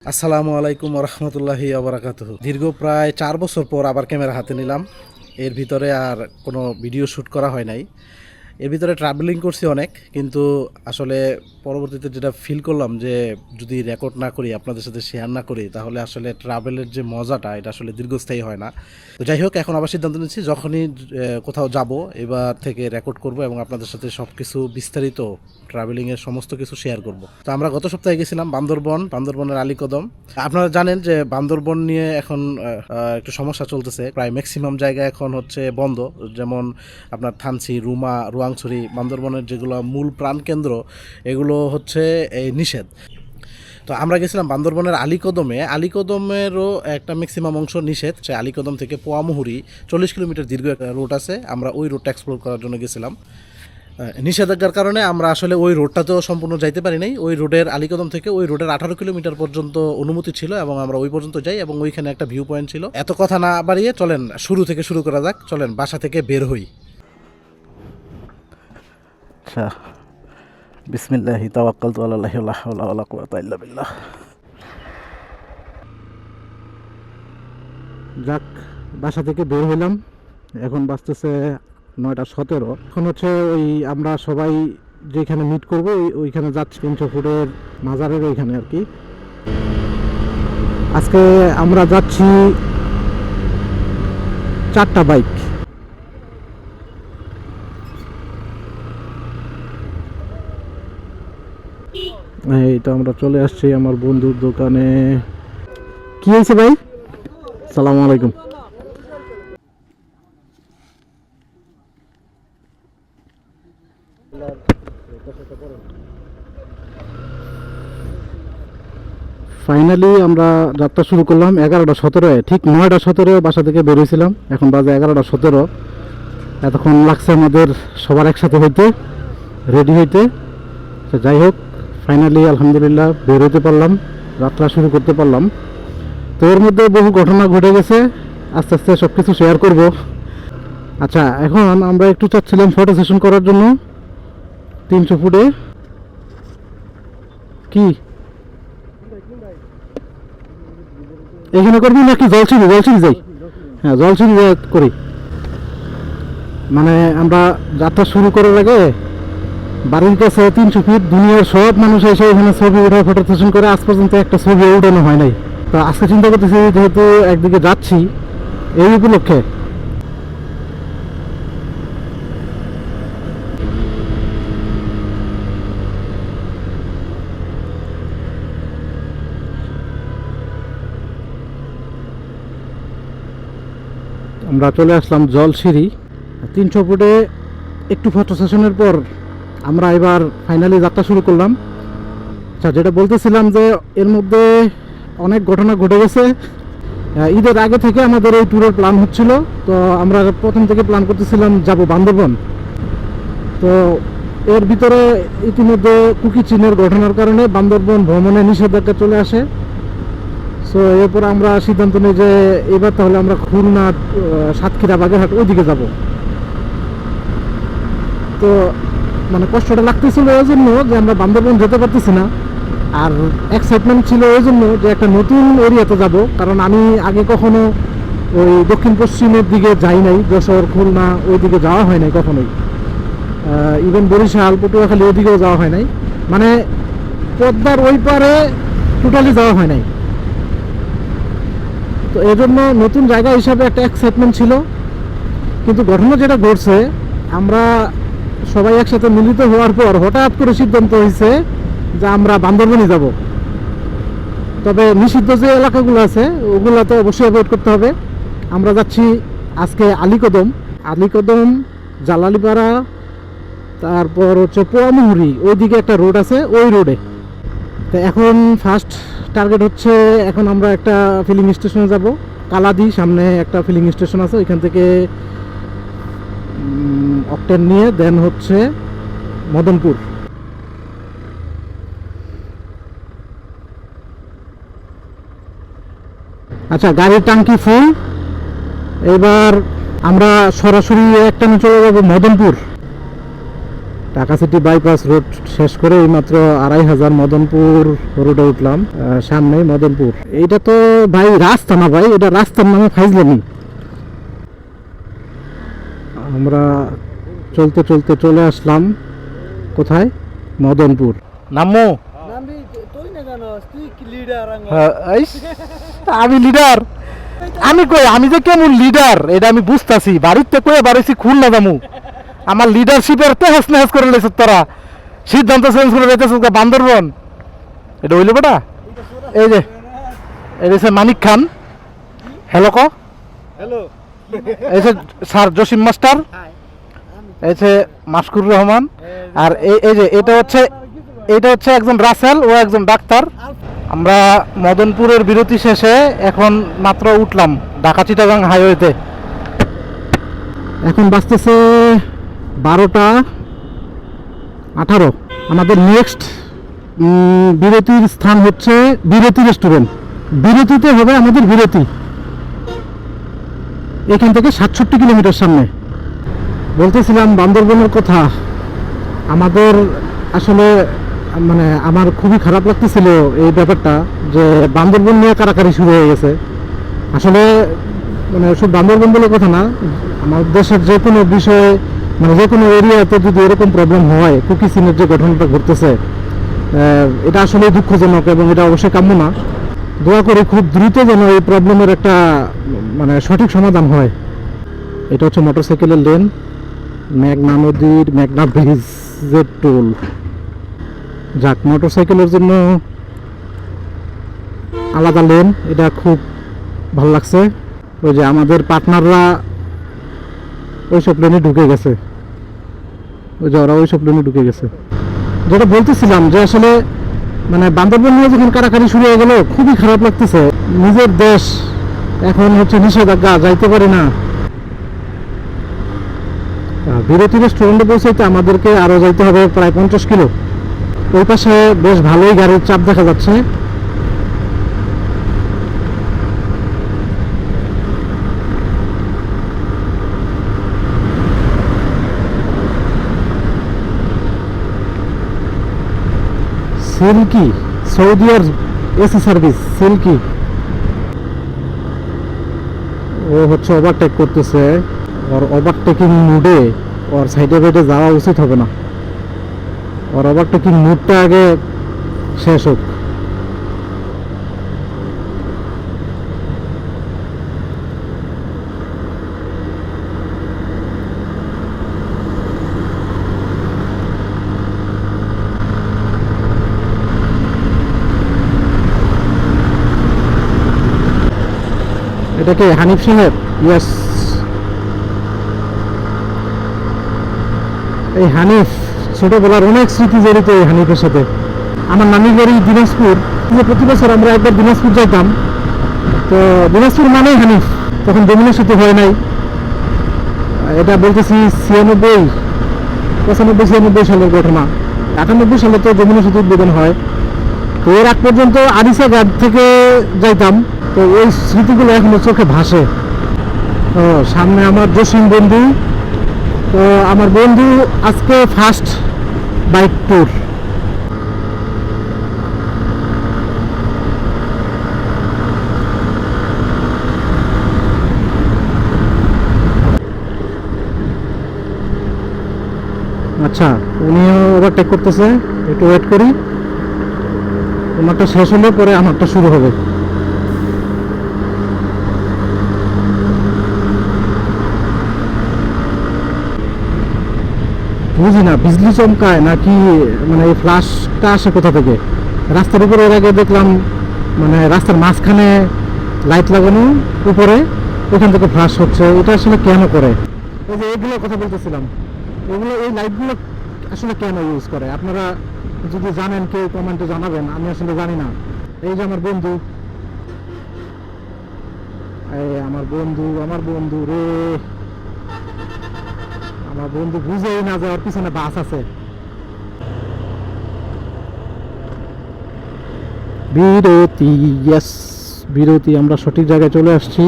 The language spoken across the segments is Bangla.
আসসালামু আলাইকুম রহমতুল্লাহি আবরাকাতুহু। দীর্ঘ প্রায় 4 বছর পর আবার ক্যামেরা হাতে নিলাম। এর ভিতরে আর কোনো ভিডিও শ্যুট করা হয় নাই। এর ভিতরে ট্রাভেলিং করছি অনেক, কিন্তু আসলে পরবর্তীতে যেটা ফিল করলাম যে যদি রেকর্ড না করি, আপনাদের সাথে শেয়ার না করি, তাহলে আসলে ট্রাভেলের যে মজাটা এটা আসলে দীর্ঘস্থায়ী হয় না। তো যাই হোক, এখন আবার সিদ্ধান্ত নিচ্ছি যখনই কোথাও যাব এবার থেকে রেকর্ড করব এবং আপনাদের সাথে সব কিছু বিস্তারিত ট্রাভেলিংয়ের সমস্ত কিছু শেয়ার করব। তো আমরা গত সপ্তাহে গেছিলাম বান্দরবনের আলীকদম। আপনারা জানেন যে বান্দরবন নিয়ে এখন একটু সমস্যা চলতেছে। প্রায় ম্যাক্সিমাম জায়গা এখন হচ্ছে বন্ধ, যেমন আপনার থানচি, রুমা, রোয়াংছড়ি, বান্দরবনের যেগুলো মূল প্রাণকেন্দ্র এগুলো হচ্ছে এই নিষেধ। তো আমরা গেছিলাম বান্দরবনের আলীকদমেরও একটা ম্যাক্সিমাম অংশ নিষেধ। সে আলীকদম থেকে পোয়ামুহুরি 40 কিলোমিটার দীর্ঘ একটা রুট আছে, আমরা ওই রুটটা এক্সপ্লোর করার জন্য গেছিলাম। নিষেধাজ্ঞার কারণে আমরা আসলে ওই রোডটাতেও সম্পূর্ণ যাইতে পারি নাই। ওই রোডের আলীকদম থেকে ওই রোডের 18 কিলোমিটার পর্যন্ত অনুমতি ছিল এবং আমরা ওই পর্যন্ত যাই এবং ওইখানে একটা ভিউ পয়েন্ট ছিল। এত কথা না বাড়িয়ে চলেন শুরু থেকে শুরু করা যাক। চলেন বাসা থেকে বের হই। আচ্ছা, বিসমিল্লাহি তাওয়াক্কালতু আলাল্লাহি লা হাওলা ওয়ালা কুওয়াতা ইল্লা বিল্লাহ। যাক, বাসা থেকে বের হইলাম। এখন বাজতেছে 9:17। এখন হচ্ছে ওই আমরা সবাই যেখানে মিট করব ওইখানে যাচ্ছি, 300 ফুটের মাজারের ওইখানে আর কি। আজকে আমরা যাচ্ছি 4টা বাইক। এই তো আমরা চলে আসছি আমার বন্ধুর দোকানে। কি হয়েছে ভাই? সালামু আলাইকুম। ফাইনালি আমরা যাত্রা শুরু করলাম 11:17। ঠিক 9:17 বাসা থেকে বেরিয়েছিলাম, এখন বাজে 11:17। এতক্ষণ লাগছে আমাদের সবার একসাথে হইতে, রেডি হইতে। তো যাই হোক, ফাইনালি আলহামদুলিল্লাহ বের হইতে পারলাম, যাত্রা শুরু করতে পারলাম। তো এর মধ্যে বহু ঘটনা ঘটে গেছে, আস্তে আস্তে সব কিছু শেয়ার করব। আচ্ছা, এখন আমরা একটু চাচ্ছিলাম ফটো সেশন করার জন্য 300 ফুটে। কি এখানে করবি নাকি জলছিড়ি যাই? হ্যাঁ, জলছিড়ি করি। মানে আমরা যাত্রা শুরু করার আগে বাড়ির কাছে 300 ফিট দুনিয়ার সব মানুষ এসে এখানে ছবি উঠায়, ফটো সেশন করে। আজ পর্যন্ত একটা ছবি উঠানো হয় নাই। তো আজকে চিন্তা করতেছি, যেহেতু একদিকে যাচ্ছি এই উপলক্ষে, আমরা চলে আসলাম জলসিঁড়ি 300 ফুটে। একটু ফটো সেশনের পর আমরা এবার ফাইনালি যাত্রা শুরু করলাম। আচ্ছা, যেটা বলতেছিলাম যে এর মধ্যে অনেক ঘটনা ঘটে গেছে। ঈদের আগে থেকে আমাদের এই ট্যুরের প্ল্যান হচ্ছিল। তো আমরা প্রথম থেকে প্ল্যান করতেছিলাম যাব বান্দরবন। তো এর ভিতরে ইতিমধ্যে কুকি চিনের ঘটনার কারণে বান্দরবন ভ্রমণে নিষেধাজ্ঞা চলে আসে। সো এরপর আমরা সিদ্ধান্ত নিই যে এবার তাহলে আমরা খুলনা, সাতক্ষীরা, বাগেরহাট ওইদিকে যাব। তো মানে কষ্টটা লাগতেছিল এই জন্য যে আমরা বান্দরবন যেতে পারতেছি না, আর এক্সাইটমেন্ট ছিল এই জন্য যে একটা নতুন এরিয়াতে যাব। কারণ আমি আগে কখনো ওই দক্ষিণ পশ্চিমের দিকে যাই নাই, যশোর, খুলনা ওই দিকে যাওয়া হয় নাই কখনোই। ইভেন বরিশাল, পটুয়াখালী ওইদিকেও যাওয়া হয় নাই, মানে পদ্মার ওই পারে টোটালি যাওয়া হয় নাই। তো এই জন্য নতুন জায়গা হিসাবে একটা এক্সাইটমেন্ট ছিল। কিন্তু ঘটনা যেটা ঘটছে, আমরা সবাই একসাথে মিলিত হওয়ার পর হঠাৎ করে সিদ্ধান্ত হয়েছে যে আমরা বান্দরবনে যাব। তবে নিষিদ্ধ যে এলাকাগুলো আছে ওগুলোতে অবশ্যই অ্যাভয়েড করতে হবে। আমরা যাচ্ছি আজকে আলীকদম, জালালিপাড়া, তারপর হচ্ছে পোয়ামুহুরি, ওইদিকে একটা রোড আছে, ওই রোডে। তো এখন ফার্স্ট টার্গেট হচ্ছে, এখন আমরা একটা ফিলিং স্টেশনে যাব, কালাদি সামনে একটা ফিলিং স্টেশন আছে, ওইখান থেকে অকটেন নিয়ে দেন হচ্ছে মদনপুর। আচ্ছা, গাড়ির টাঙ্কি ফুল। এবার আমরা সরাসরি একটা চলে যাব Madanpur. Dhaka city bypass road শেষ করে মাত্র 2500 মদনপুর রোডে উঠলাম। সামনেই মদনপুর। এইটা তো ভাই রাস্তা না ভাই, এটা রাস্তার নামে ফাইজলামি। আমরা চলতে চলতে চলে আসলাম কোথায়, মদনপুর। নামো আমি লিডার, আমি কই আমি যে কেমন লিডার এটা আমি বুঝতাছি। বাড়িতে কয়ে বাড়িছি খুলনা যামু, আমার লিডারশিপের তেহাস নেহাস করে লেছ তোরা, সিদ্ধান্ত চেঞ্জ করে রেখেছ বান্দরবন। এটা হইল বেটা, এই যে এই যে মানিক খান, হ্যালো ক হ্যালো, এই যে স্যার জসিম মাস্টার, এই যে মাসকুর রহমান, আর এই যে এটা হচ্ছে একজন রাসেল, ও একজন ডাক্তার। আমরা মদনপুরের বিরতি শেষে এখন মাত্র উঠলাম ঢাকা চিটাগাং হাইওয়েতে। এখন বাজতেছে 12:18। আমাদের নেক্সট বিরতির স্থান হচ্ছে বিরতি রেস্টুরেন্ট। বিরতিতে হবে আমাদের বিরতি, এখান থেকে 67 কিলোমিটার সামনে। বলতেছিলাম বান্দরবনের কথা। আমাদের আসলে মানে আমার খুবই খারাপ লাগতেছিল এই ব্যাপারটা, যে বান্দরবন নিয়ে কারাকারি শুরু হয়ে গেছে। আসলে মানে শুধু বান্দরবন বলে কথা না, আমার দেশের যে কোনো বিষয়ে মানে যে কোনো এরিয়াতে যদি এরকম প্রবলেম হয়, কুকি সিনের যে ঘটনাটা ঘটতেছে, এটা আসলে দুঃখজনক এবং এটা অবশ্যই কাম্য না। দোয়া করি খুব দ্রুত যেন এই প্রবলেমের একটা মানে সঠিক সমাধান হয়। এটা হচ্ছে মোটরসাইকেলের লেন, মেঘনা নদীর মেঘনা ব্রিজের টোল। যাক, মোটরসাইকেলের জন্য আলাদা লেন, এটা খুব ভালো লাগছে। ওই যে আমাদের পার্টনাররা ওইসব লেনে ঢুকে গেছে, ওই যে ওরা ওইসব লেনে ঢুকে গেছে। যেটা বলতেছিলাম যে আসলে মানে বান্দরবন নিয়ে যখন কারাকারি শুরু হয়ে গেল, খুবই খারাপ লাগতেছে। নিজের দেশ এখন হচ্ছে নিষেধাজ্ঞা, যাইতে পারি না। বিরতি রেস্টুরেন্টে পৌঁছাইতে আমাদেরকে আরো যাইতে হবে প্রায় 50 কিলো। ওই পাশে বেশ ভালোই গাড়ির চাপ দেখা যাচ্ছে। সিল্কি সৌদি আর এসি সার্ভিস সিল্কি, ও হচ্ছে ওভারটেক করতেছে। ওর ওভারটেকিং মুডে ওর সাইডে বাইডে যাওয়া উচিত হবে না। ওর ওভারটেকিং মুডটা আগে শেষ হোক। এটা কি হানিফ সাহেব? ইয়েস, এই হানিফ ছোটবেলার অনেক স্মৃতি জড়িত এই হানিফের সাথে। আমার নানির বাড়ি দিনাজপুর, প্রতি বছর আমরা একবার দিনাজপুর যাইতাম। তো দিনাজপুর মানেই হানিফ, তখন জমিনের সাথে হয় নাই। এটা বলতেছি 96, 95, 96 সালের ঘটনা। 98 সালে তো জমিনের সাথে উদ্বোধন হয়। তো এর আগ পর্যন্ত আরিসা ঘাট থেকে যাইতাম। তো ওই স্মৃতিগুলো এখনো চোখে ভাসে। তো সামনে আমার জসিম বন্ধু। তো আমার বন্ধু আজকে ফার্স্ট বাইক ট্যুর। আচ্ছা, উনিও ওভারটেক করতেছে, একটু ওয়েট করি। ওনারটা শেষ হলে পরে আমারটা শুরু হবে। বুঝি না বিজলি চমকায় নাকি, মানে এই ফ্ল্যাশটা আসে কোথা থেকে। রাস্তার উপরে এর আগে দেখলাম মানে রাস্তার মাঝখানে লাইট লাগানো উপরে, ওখান থেকে ফ্ল্যাশ হচ্ছে। এটা আসলে কেন করে? এই যে এইগুলো কথা বলতেছিলাম, এগুলো এই লাইটগুলো আসলে কেন ইউজ করে আপনারা যদি জানেন কেউ কমেন্টে জানাবেন, আমি আসলে জানি না। এই যে আমার বন্ধু, আমার বন্ধু রে, আমার বন্ধু বুঝেই না যে ওর পিছনে বাস আছে। বিরতি, ইয়েস বিরতি, আমরা সঠিক জায়গায় চলে আসছি।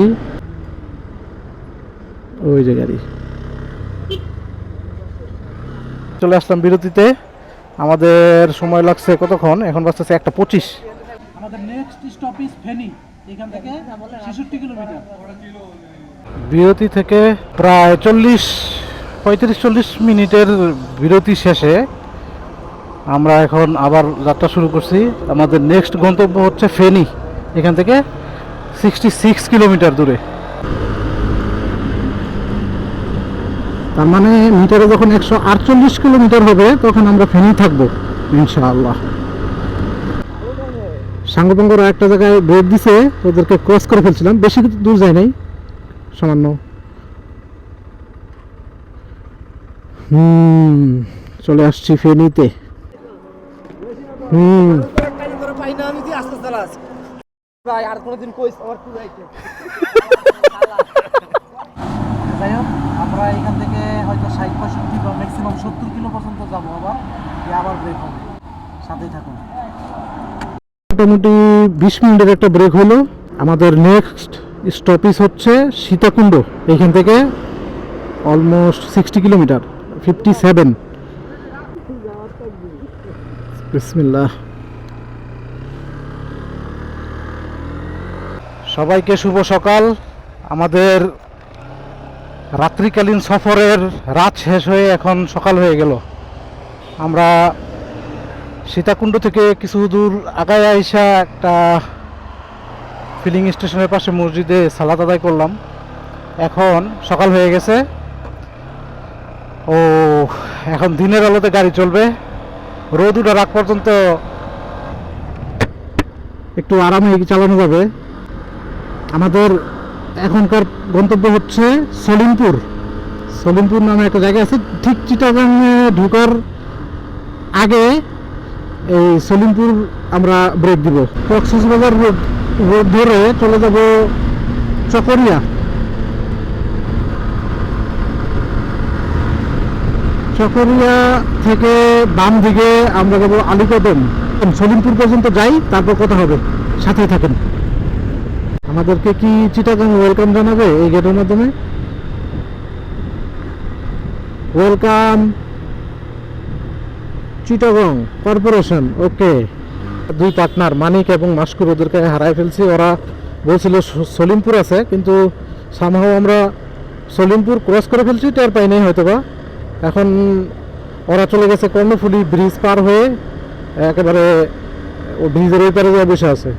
ওই যে গাড়ি, চলে আসলাম বিরতিতে। আমাদের সময় লাগছে কতক্ষণ, এখন বাজতেছে 1:25। আমাদের নেক্সট স্টপেজ ফেনী, এখান থেকে 66 কিলোমিটার। বিরতি থেকে প্রায় 35-40 মিনিটের বিরতি শেষে আমরা এখন আবার যাত্রা শুরু করছি। আমাদের নেক্সট গন্তব্য হচ্ছে ফেনী, এখান থেকে 66 কিলোমিটার দূরে। তার মানে মিটারে যখন 148 কিলোমিটার হবে তখন আমরা ফেনী থাকবো ইনশাআল্লাহ। সাঙ্গপাঙ্গরা একটা জায়গায় ব্রেক দিছে, ওদেরকে ক্রস করে ফেলছিলাম, বেশি দূর যায় নাই, সামান্য। চলে আসছি ফেনীতে। যাই হোক, আমরা এখান থেকে হয়তো 60-65 বা ম্যাক্সিমাম 70 কিলো পর্যন্ত যাবো, আবার ব্রেক হবে। সাথেই থাকুন। মোটামুটি 20 মিনিটের একটা ব্রেক হলো। আমাদের নেক্সট স্টপেজ হচ্ছে সীতাকুণ্ড, এখান থেকে অলমোস্ট 60 কিলোমিটার, 57। বিসমিল্লাহ। সবাইকে শুভ সকাল। আমাদের রাত্রিকালীন সফরের রাত শেষ হয়ে এখন সকাল হয়ে গেল। আমরা সীতাকুণ্ড থেকে কিছু দূর আগায় আইসা একটা ফিলিং স্টেশনের পাশে মসজিদে সালাত আদায় করলাম। এখন সকাল হয়ে গেছে, এখন দিনের আলোতে গাড়ি চলবে। রোদ উঠার আগ পর্যন্ত একটু আরামে চালানো যাবে। আমাদের এখনকার গন্তব্য হচ্ছে সলিমপুর। সলিমপুর নামে একটা জায়গা আছে, ঠিক চিটাগাং ঢোকার আগে এই সলিমপুর আমরা ব্রেক দিব। কক্সবাজার রোড ধরে চলে যাব চকরিয়া। চকরিয়া থেকে বাম দিকে আমরা যাব আলীকদম। সলিমপুর পর্যন্ত যাই, তারপর কথা হবে, সাথেই থাকেন। আমাদেরকে কি চিটাগাং ওয়েলকাম জানাবে এই গেটের মাধ্যমে? Welcome Chittagong corporation. ওকে, দুই পার্টনার মানিক এবং মাস্কুর, ওদেরকে হারাই ফেলছি। ওরা বলছিল সলিমপুর আছে, কিন্তু সামহাও আমরা সলিমপুর ক্রস করে ফেলছি, টের পাই নাই হয়তোবা। এখন ওরা চলে গেছে কর্ণফুলী ব্রিজ পার হয়ে, একেবারে ও ব্রিজের ওই পারে গিয়ে বসে আছে।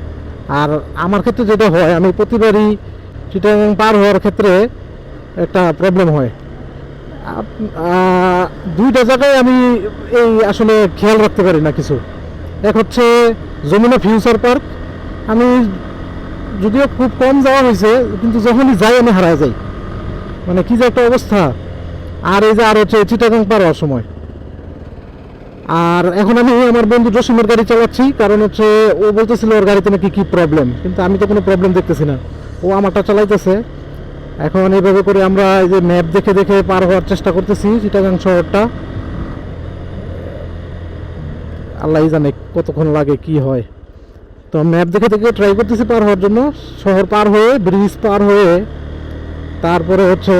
আর আমার ক্ষেত্রে যেটা হয়, আমি প্রতিবারই চিটাগাং পার হওয়ার ক্ষেত্রে একটা প্রবলেম হয়। দুইটা জায়গায় আমি এই আসলে খেয়াল রাখতে পারি না কিছু। এক হচ্ছে যমুনা ফিউচার পার্ক, আমি যদিও খুব কম যাওয়া হয়েছে, কিন্তু যখনই যাই আমি হারায় যাই, মানে কি যে একটা অবস্থা। আর এই যে আর হচ্ছে চিটাগাং পার হওয়ার সময়। আর এখন আমি আমার বন্ধু জসিমের গাড়ি চালাচ্ছি, কারণ হচ্ছে ও বলতেছিল ওর গাড়িতে নাকি কি প্রবলেম, কিন্তু আমি তো কোনো প্রবলেম দেখতেছি না, ও আমারটা চালাইতেছে। এখন এইভাবে করে আমরা এই যে ম্যাপ দেখে দেখে পার হওয়ার চেষ্টা করতেছি চিটাগাং শহরটা। আল্লাহ জানে কতক্ষণ লাগে, কি হয়। তো ম্যাপ দেখে দেখে ট্রাই করতেছি পার হওয়ার জন্য। শহর পার হয়ে, ব্রিজ পার হয়ে, তারপরে হচ্ছে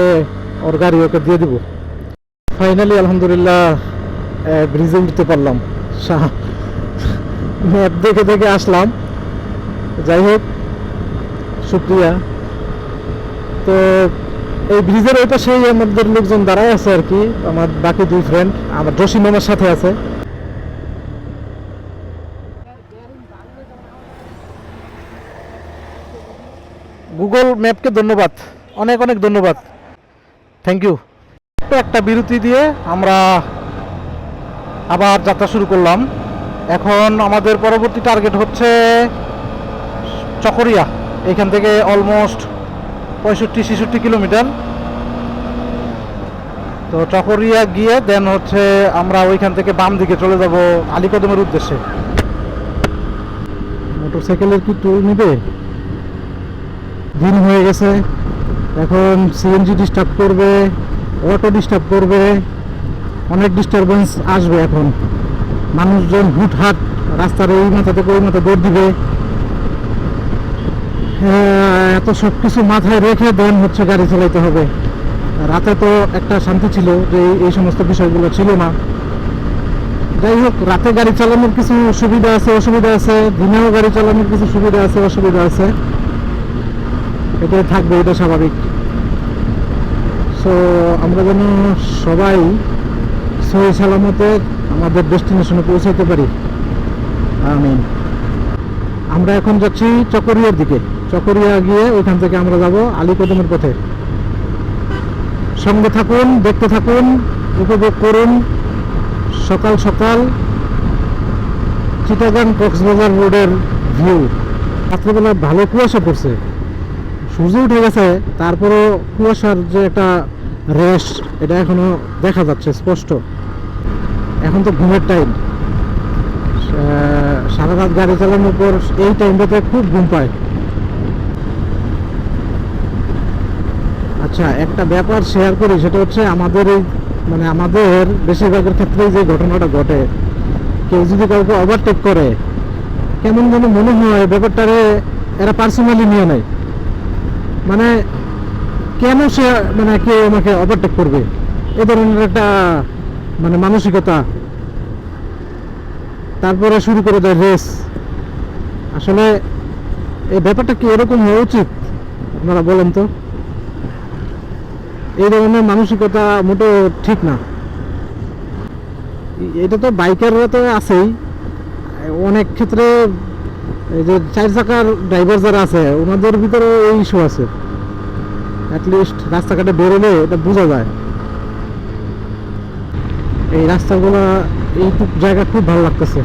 ওর গাড়ি ওকে দিয়ে দিব। ফাইনালি আলহামদুলিল্লাহ ব্রিজে উঠতে পারলাম। ম্যাপ দেখে দেখে আসলাম, যাই হোক শুক্রিয়া। তো এই ব্রিজের ওই পাশেই আমাদের লোকজন দাঁড়ায় আছে আর কি, আমার বাকি দুই ফ্রেন্ড, আমার জসিম আমার সাথে আছে। গুগল ম্যাপকে ধন্যবাদ, অনেক অনেক ধন্যবাদ, থ্যাংক ইউ। একটা বিরতি দিয়ে আমরা আবার যাত্রা শুরু করলাম। এখন আমাদের পরবর্তী টার্গেট হচ্ছে চকরিয়া, এখান থেকে অলমোস্ট 65-66 কিলোমিটার। তো চকরিয়া গিয়ে দেন হচ্ছে আমরা ওইখান থেকে বাম দিকে চলে যাব আলীকদমের উদ্দেশ্যে। মোটরসাইকেলের কি টোল নিবে? দিন হয়ে গেছে, এখন সিএনজি ডিস্টার্ব করবে, অটো ডিস্টার্ব করবে, অনেক ডিস্টারবেন্স আসবে। এখন মানুষজন হুটহাট রাস্তার এই মাথা থেকে ওই মাথা দৌড় দিবে। এত সব কিছু মাথায় রেখে দেন হচ্ছে গাড়ি চালাইতে হবে। রাতে তো একটা শান্তি ছিল যে এই সমস্ত বিষয়গুলো ছিল না, যাই হোক, রাতে গাড়ি চালানোর কিছু সুবিধা আছে, অসুবিধা আছে, দিনেও গাড়ি চালানোর কিছু সুবিধা আছে, অসুবিধা আছে, এটাই থাকবে, এটা স্বাভাবিক। সো আমরা যেন সবাই সহি সালামতে আমাদের ডেস্টিনেশনে পৌঁছাতে পারি, আমিন। আমরা এখন যাচ্ছি চকরিয়ার দিকে। চকরিয়া গিয়ে ওইখান থেকে আমরা যাব আলীকদমের পথে। সঙ্গে থাকুন, দেখতে থাকুন, উপভোগ করুন। সকাল সকাল চিটাগাং কক্সবাজার রোডের ভিউ। রাত্রেবেলা ভালো কুয়াশা পড়ছে, সূর্য উঠে গেছে, তারপরও কুয়াশার যে একটা রেশ, এটা এখনো দেখা যাচ্ছে স্পষ্ট। এখন তো ঘুমের টাইম, সারা রাত গাড়ি চালানোর পর এই টাইমটাতে খুব ঘুম পায়। আচ্ছা, একটা ব্যাপার শেয়ার করি, সেটা হচ্ছে আমাদের এই আমাদের বেশিরভাগের ক্ষেত্রেই যে ঘটনাটা ঘটে, কেউ যদি কাউকে ওভারটেক করে, কেমন যেন মনে হয় ব্যাপারটারে এরা পার্সোনালি নিয়ে নেয়। কেন সে কেউ আমাকে ওভারটেক করবে, এ ধরনের একটা মানসিকতা, তারপরে শুরু করে দেয় রেস। আসলে এই ব্যাপারটা কি এরকম হওয়া উচিত? আপনারা বলেন তো। এই ধরনের মানসিকতা মোটেও ঠিক না। এটা তো বাইকাররা তো আছেই, অনেক ক্ষেত্রে এই যে 4 চাকার ড্রাইভার যারা আছে ওনাদের ভিতরে এই ইস্যু আছে। অ্যাটলিস্ট রাস্তাঘাটে বেরোলে এটা বোঝা যায়। এই রাস্তাগুলো, এইটুক জায়গা খুব ভালো লাগতেছে,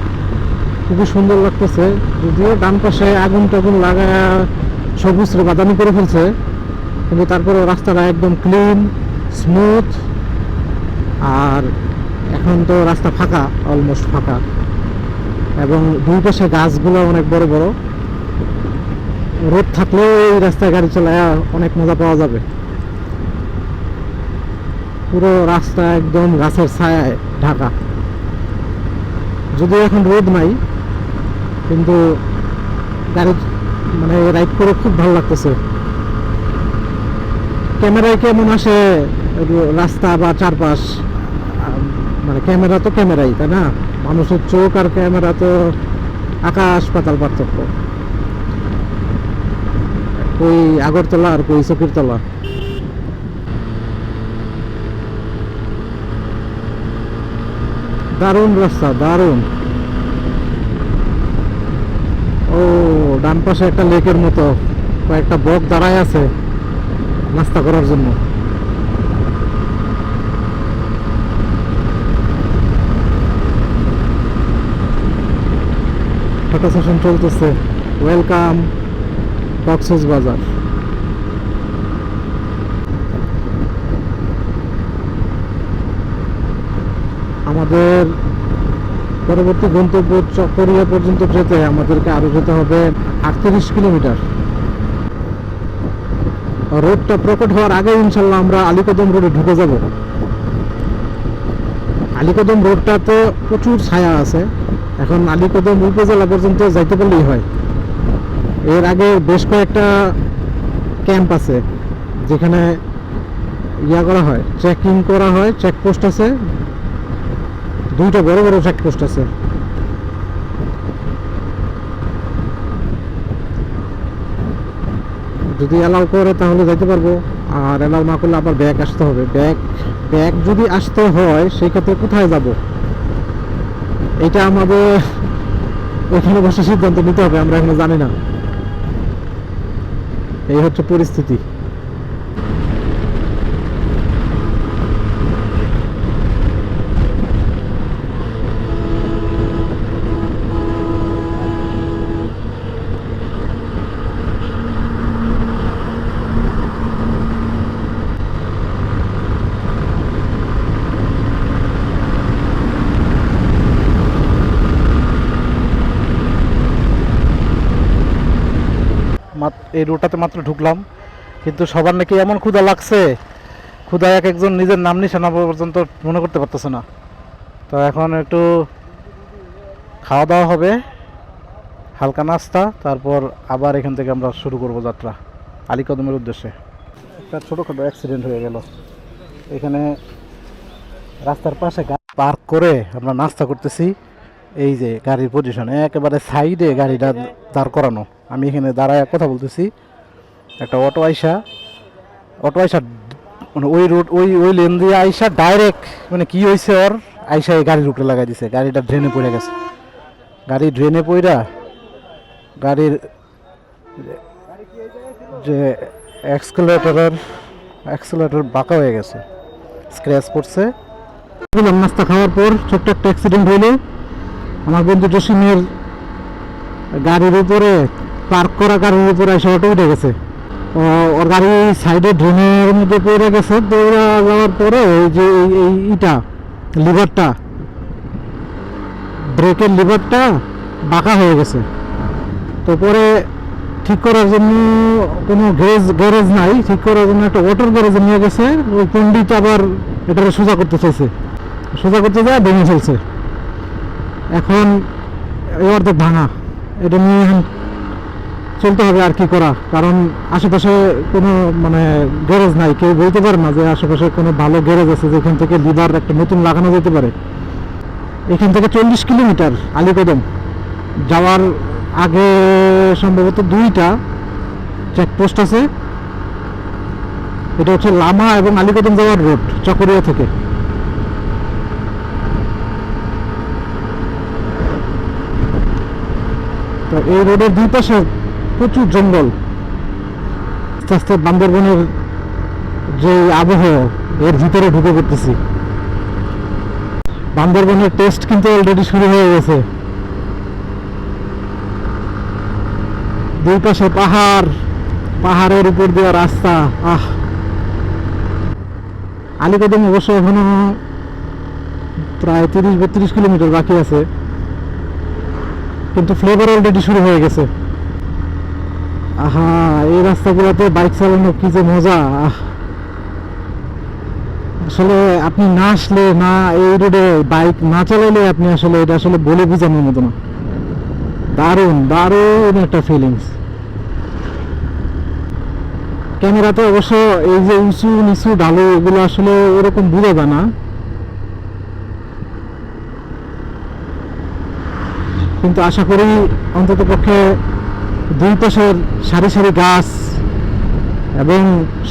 খুবই সুন্দর লাগতেছে। যদিও ডান পাশে আগুন টাগুন লাগায় সবুজ বাদামি করে ফেলছে, কিন্তু তারপরে রাস্তাটা একদম ক্লিন, স্মুথ। আর এখন তো রাস্তা ফাঁকা, অলমোস্ট ফাঁকা, এবং দুই পাশে গাছগুলো অনেক বড় বড়। রোদ থাকলেও এই রাস্তায় গাড়ি চালায় অনেক মজা পাওয়া যাবে। পুরো রাস্তা একদম গাছের ছায়ায় ঢাকা। যদিও এখন রোদ নাই, কিন্তু গাড়ি রাইড করে খুব ভালো লাগতেছে। ক্যামেরায় কেমন আসে রাস্তা বা চারপাশ, ক্যামেরা তো ক্যামেরাই, তাই না? মানুষের চোখ আর ক্যামেরা তো আকাশ পাতাল পার্থক্য। কই আগরতলা আর কই চকিরতলা। দারুণ রাস্তা, দারুণ। ও, ডান পাশে একটা লেকের মতো কয়েকটা বক দাঁড়ায় আছে নাস্তা করার জন্য। ফটো সেশন চলতেছে। ওয়েলকাম কক্সবাজার। আমাদের পরবর্তী গন্তব্য চকরিয়া পর্যন্ত যেতে আমাদেরকে আরো যেতে হবে 38 কিলোমিটার। রোডটা প্রকট হওয়ার আগে ইনশাল্লাহ আমরা আলীকদম রোডে ঢুকে যাব। আলীকদম রোডটাতে প্রচুর ছায়া আছে। এখন আলীকদম উপজেলা পর্যন্ত যাইতে পারলেই হয়। এর আগে বেশ কয়েকটা ক্যাম্প আছে যেখানে করা হয়, চেকিং করা হয়, চেকপোস্ট আছে, 2টা বড় বড় চেকপোস্ট আছে। যদি অ্যালাউ করে তাহলে যাইতে পারবো, আর অ্যালাউ না করলে আবার ব্যাক আসতে হবে। ব্যাক যদি আসতে হয় সেই ক্ষেত্রে কোথায় যাব, এটা আমাদের এখানে বসে সিদ্ধান্ত নিতে হবে। আমরা এখনো জানি না, এই হচ্ছে পরিস্থিতি। এই রোডটাতে মাত্র ঢুকলাম, কিন্তু সবার নাকি এমন ক্ষুধা লাগছে, ক্ষুধা এক একজন নিজের নাম নিশানা পর্যন্ত মনে করতে পারতেছে না। তো এখন একটু খাওয়া দাওয়া হবে, হালকা নাস্তা, তারপর আবার এখান থেকে আমরা শুরু করব যাত্রা আলীকদমের উদ্দেশ্যে। একটা ছোটোখাটো অ্যাক্সিডেন্ট হয়ে গেল এখানে, রাস্তার পাশে পার্ক করে আমরা নাস্তা করতেছি। এই যে গাড়ির পজিশনে একেবারে সাইডে গাড়িটা দাঁড় করানো, আমি এখানে দাঁড়ায় কথা বলতেছি। একটা অটো আইসা মানে ওই রুট ওই লেন দিয়ে আইসা ডাইরেক্ট মানে কি হয়েছে ওর আইসা এই গাড়ির উপরে লাগাই দিছে, গাড়িটা ড্রেনে পড়ে গেছে। গাড়ি ড্রেনে পড়া গাড়ির যে অ্যাক্সেলেটর বাঁকা হয়ে গেছে, স্ক্র্যাচ পড়ছে। নাস্তা খাওয়ার পর ছোট্ট একটা অ্যাক্সিডেন্ট হইলো। আমার বন্ধু জসিমের গাড়ির উপরে, পার্ক করা গাড়ির উপরে এসে অটো উঠে গেছে। ওর গাড়ি সাইডে ড্রেনের মধ্যে পড়ে গেছে। দৌড়া যাওয়ার পরে এই যে এই ইটা লিভারটা, ব্রেকের লিভারটা বাঁকা হয়ে গেছে। তো পরে ঠিক করার জন্য কোনো গ্যারেজ নাই, ঠিক করার জন্য একটা অটোর গ্যারেজে নিয়ে গেছে। ওই পণ্ডিত আবার এটা সোজা করতে চাইছে, সোজা করতে যায় ভেঙে ফেলছে। এখন এই অর্ধেক ভাঙা, এটা নিয়ে এখন চলতে হবে আর কি করা। কারণ আশেপাশে কোনো মানে গ্যারেজ নাই, কেউ বলতে পারে না যে আশেপাশে কোনো ভালো গ্যারেজ আছে যেখান থেকে লিভার একটা নতুন লাগানো যেতে পারে। এখান থেকে 40 কিলোমিটার আলীকদম যাওয়ার আগে সম্ভবত 2টা চেকপোস্ট আছে। এটা হচ্ছে লামা এবং আলীকদম যাওয়ার রোড চকরিয়া থেকে। তো এই রোডের 2 পাশে প্রচুর জঙ্গল। আস্তে আস্তে বান্দরবনের যে আবহাওয়া এর ভিতরে ঢুকে পড়তেছি। বান্দরবনের টেস্ট কিন্তু অলরেডি শুরু হয়ে গেছে। 2 পাশে পাহাড়, পাহাড়ের উপর দিয়ে রাস্তা। আলীকদম অবশ্য এখনো প্রায় 30-32 কিলোমিটার বাকি আছে, কিন্তু ফ্লেভার অলরেডি শুরু হয়ে গেছে। এই রাস্তাগুলোতে বাইক চালানো কি যে মজা! আসলে আপনি না আসলে, না এই রোডে বাইক না চালাইলে আপনি আসলে এটা আসলে বলে বোঝানোর মতো না। দারুণ দারুণ একটা ফিলিংস। ক্যামেরাতে অবশ্য এই যে উঁচু নিচু ঢালু এগুলো আসলে ওরকম বোঝা যায় না, কিন্তু আশা করি অন্তত পক্ষে 2 পাশের সারি সারি গাছ এবং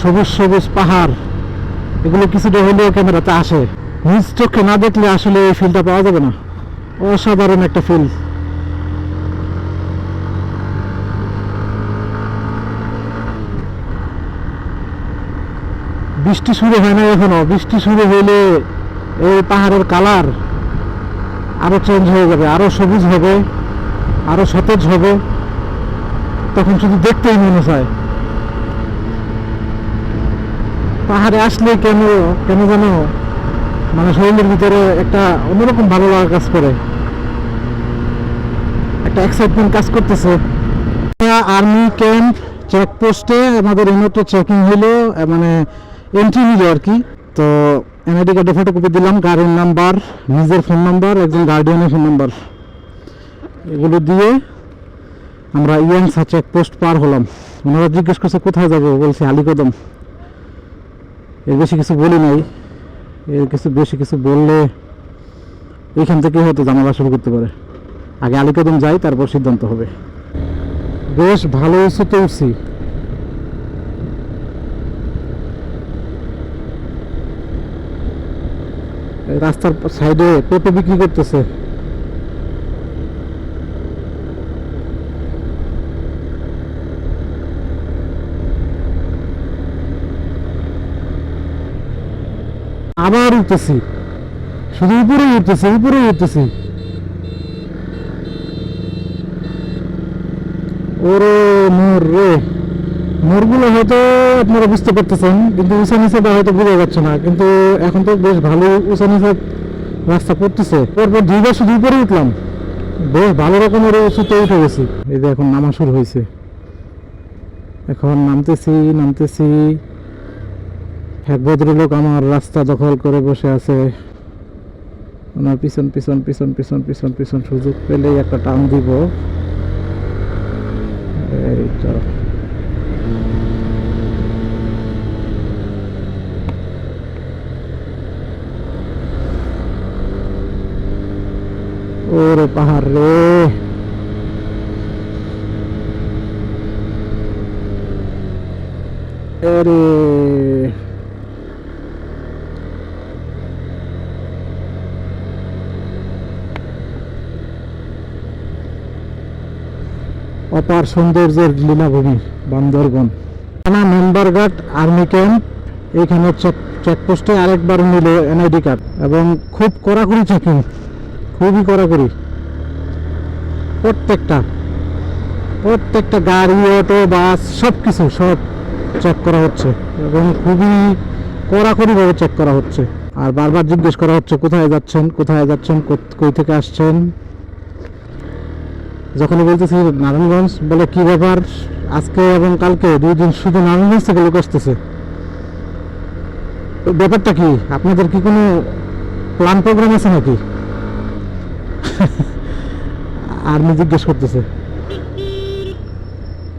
সবুজ সবুজ পাহাড়, এগুলো কিছুটা হলেও ক্যামেরাতে আসে। নিজ চোখে না দেখলে আসলে এই ফিলটা পাওয়া যাবে না। অসাধারণ একটা ফিল। বৃষ্টি শুরু হয় না এখনো, বৃষ্টি শুরু হইলে এই পাহাড়ের কালার আরো চেঞ্জ হয়ে যাবে, আরো সবুজ হবে, আরো সতেজ হবে। তখন শুধু দেখতেই মনে চায়। পাহাড়ে আসলে কেন কেন যেন মানে শরীরের ভিতরে একটা অন্যরকম ভালো লাগা কাজ করে, একটা এক্সাইটমেন্ট কাজ করতেছে। আর্মি ক্যাম্প চেকপোস্টে আমাদের এইমাত্র চেকিং হলো, মানে এন্ট্রি নিল আর কি। তো এনআইডি কার্ডে ফটোকপি দিলাম, গাড়ির নাম্বার, নিজের ফোন নাম্বার, একজন গার্ডিয়ানের ফোন নাম্বার, এগুলো দিয়ে আমরা ইয়াংসা চেকপোস্ট পার হলাম। ওনারা জিজ্ঞেস করছে কোথায় যাবো, বলছে আলীকদম। এর বেশি কিছু বলি নাই, বেশি কিছু বললে এইখান থেকে হয়তো ঝামেলা শুরু করতে পারে। আগে আলীকদম যাই, তারপর সিদ্ধান্ত হবে। বেশ ভালো উঁচুতে উঠছি। রাস্তার সাইডে পেঁপে বিক্রি করতেছে। আবার উঠতেছি, শুধু উপরেই উঠতেছি। ওরে মোর রে, মোরগুলো হয়তো আপনারা বুঝতে পারতেছেন, কিন্তু উঁচা নিচাটা হয়তো বোঝা যাচ্ছে না। কিন্তু এখন তো বেশ ভালো উঁচা নিচা রাস্তা পড়তেছে। পরপর 2 বার শুধু উপরে উঠলাম, বেশ ভালো রকমের উঁচুতে উঠে গেছি। এই যে এখন নামা শুরু হয়েছে, এখন নামতেছি। এক ভদ্রলোক আমার রাস্তা দখল করে বসে আছে। ওনার পিছন সুযোগ পেলেই একটা টান দিব। এইটা আরে অপার সৌন্দর্যের লীলাভূমি বান্দরবন থানা মেম্বারঘাট আর্মি ক্যাম্প। এইখানে চেকপোস্টে আরেকবার নিল এনআইডি কার্ড এবং খুব কড়াকড়ি চেকিং, খুবই কড়াকড়ি। প্রত্যেকটা গাড়ি, অটো, বাস সব কিছু সব চেক করা হচ্ছে এবং খুবই কড়াকড়িভাবে চেক করা হচ্ছে। আর বারবার জিজ্ঞেস করা হচ্ছে কোথায় যাচ্ছেন, কই থেকে আসছেন। যখনই বলতেছি নারায়ণগঞ্জ, বলে কি ব্যাপার, আজকে এবং কালকে 2 দিন শুধু নারায়ণগঞ্জ থেকে লোক আসতেছে। তো ব্যাপারটা কি, আপনাদের কি কোনো প্ল্যান প্রোগ্রাম আছে নাকি? আর্মি জিজ্ঞেস করতেছে।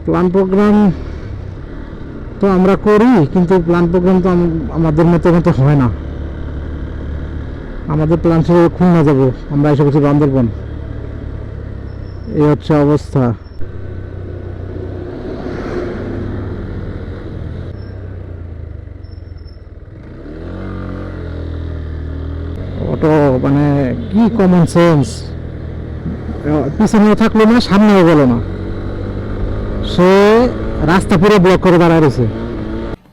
প্ল্যান প্রোগ্রাম তো আমরা করি, কিন্তু প্ল্যান প্রোগ্রাম তো আমাদের মতো হয় না। আমাদের প্ল্যান ছিল খুলনা যাব, আমরা এসে গেছি বান্দরবন। এই হচ্ছে অবস্থা। অটো মানে কি কমন সেন্স, পিছনেও থাকলো না সামনেও গেল না, সে রাস্তা পুরো ব্লক করে দাঁড়ায় রয়েছে।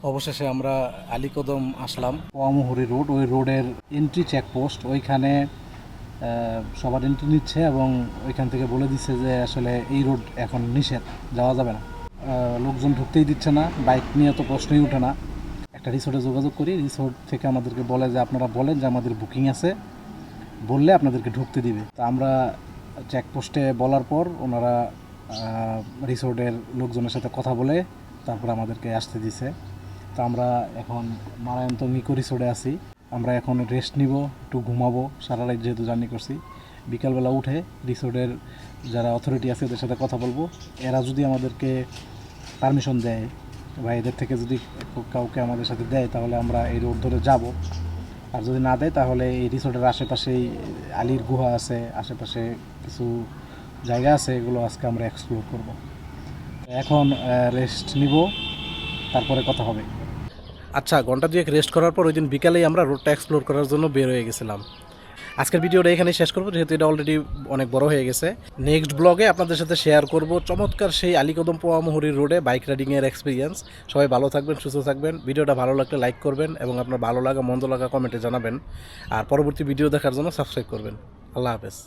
অবশেষে আমরা আলীকদম আসলাম, পোয়ামুহুরি রোড, ওই রোডের এন্ট্রি চেকপোস্ট। ওইখানে সবার এন্ট্রি নিচ্ছে এবং ওইখান থেকে বলে দিচ্ছে যে আসলে এই রোড এখন নিষেধ, যাওয়া যাবে না। লোকজন ঢুকতেই দিচ্ছে না, বাইক নিয়ে তো প্রশ্নই ওঠে না। একটা রিসোর্টে যোগাযোগ করি, রিসোর্ট থেকে আমাদেরকে বলে যে আপনারা বলেন যে আমাদের বুকিং আছে, বললে আপনাদেরকে ঢুকতে দিবে। তো আমরা চেকপোস্টে বলার পর ওনারা রিসোর্টের লোকজনের সাথে কথা বলে তারপর আমাদেরকে আসতে দিছে। তো আমরা এখন নারায়ণতং ইকো রিসোর্টে আছি। আমরা এখন রেস্ট নিব, একটু ঘুমাবো, সারা রাত যেহেতু জার্নি করছি। বিকালবেলা উঠে রিসোর্টের যারা অথরিটি আছে ওদের সাথে কথা বলবো। এরা যদি আমাদেরকে পারমিশন দেয় বা এদের থেকে যদি কাউকে আমাদের সাথে দেয় তাহলে আমরা এই রোড ধরে যাব। আর যদি না দেয় তাহলে এই রিসোর্টের আশেপাশেই আলীর গুহা আছে, আশেপাশে কিছু জায়গা আছে, এগুলো আজকে আমরা এক্সপ্লোর করব। এখন রেস্ট নিব, তারপরে কথা হবে। আচ্ছা, ঘন্টা দুয়েক রেস্ট করার পর ওই দিন বিকালেই আমরা রোডটা এক্সপ্লোর করার জন্য বের হয়ে গেছিলাম। আজকের ভিডিওটা এখানেই শেষ করবো, যেহেতু এটা অলরেডি অনেক বড় হয়ে গেছে। নেক্সট ব্লগে আপনাদের সাথে শেয়ার করব চমৎকার সেই আলীকদম পোয়ামুহুরি রোডে বাইক রাইডিংয়ের এক্সপিরিয়েন্স। সবাই ভালো থাকবেন, সুস্থ থাকবেন। ভিডিওটা ভালো লাগলে লাইক করবেন এবং আপনার ভালো লাগা মন্দ লাগা কমেন্টে জানাবেন। আর পরবর্তী ভিডিও দেখার জন্য সাবস্ক্রাইব করবেন। আল্লাহ হাফেজ।